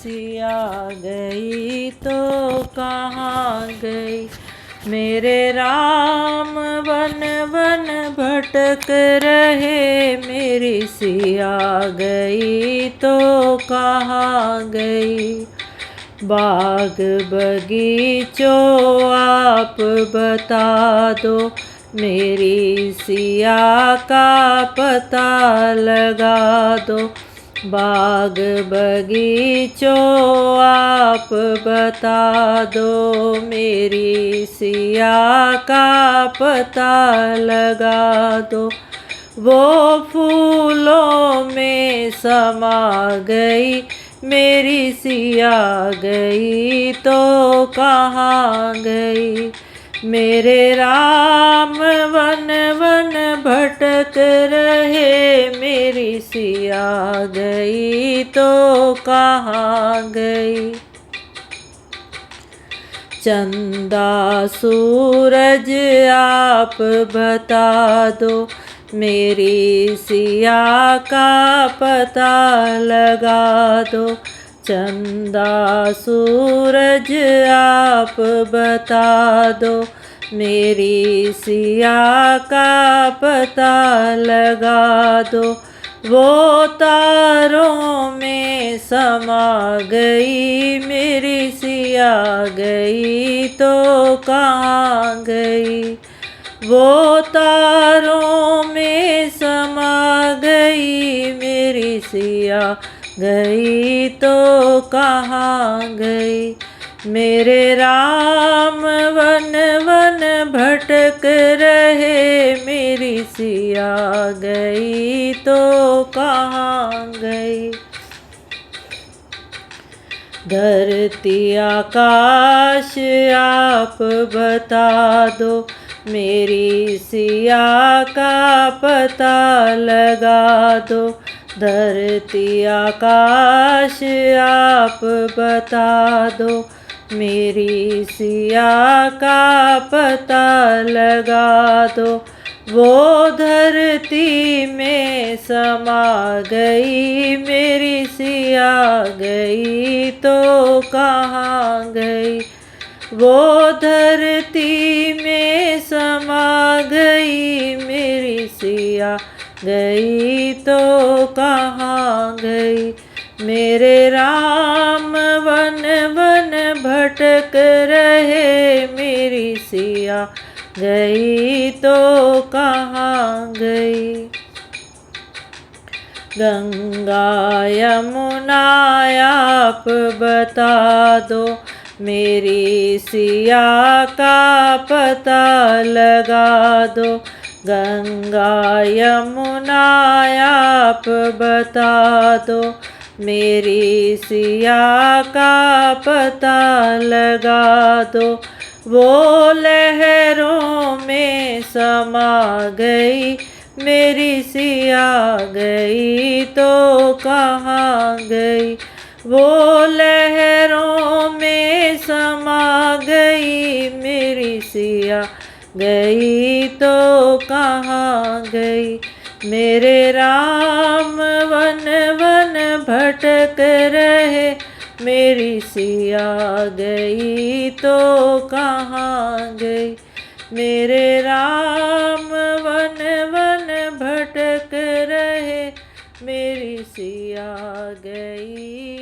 सिया गई तो कहाँ गई। मेरे राम वन वन भटक रहे, मेरी सिया गई तो कहाँ गई। बाग बगीचों आप बता दो, मेरी सिया का पता लगा दो। बाग बगीचों आप बता दो, मेरी सिया का पता लगा दो। वो फूलों में समा गई, मेरी सिया गई तो कहाँ गई। मेरे राम वन वन भटक रहे, मेरी सिया गई तो कहाँ गई। चंदा सूरज आप बता दो, मेरी सिया का पता लगा दो। चंदा सूरज आप बता दो, मेरी सिया का पता लगा दो। वो तारों में समा गई, मेरी सिया गई तो कहाँ गई। वो तारों में समा गई, मेरी सिया गई तो कहाँ गई। मेरे राम वन वन भटक रहे, मेरी सिया गई तो कहाँ गई। धरती आकाश आप बता दो, मेरी सिया का पता लगा दो। धरती आकाश आप बता दो, मेरी सिया का पता लगा दो। वो धरती में समा गई, मेरी सिया गई तो कहाँ गई। वो धरती में समा गई, मेरी सिया गई तो कहाँ गई। मेरे राम वन वन भटक रहे, मेरी सिया गई तो कहाँ गई। गंगा यमुना आप बता दो, मेरी सिया का पता लगा दो। गंगा यमुना आप बता दो, मेरी सिया का पता लगा दो। वो लहरों में समा गई, मेरी सिया गई तो कहाँ गई। वो लहरों में समा गई, मेरी सिया गई तो कहाँ गई। मेरे राम वन वन भटक रहे, मेरी सिया गई तो कहाँ गई। मेरे राम वन वन भटक रहे, मेरी सिया गई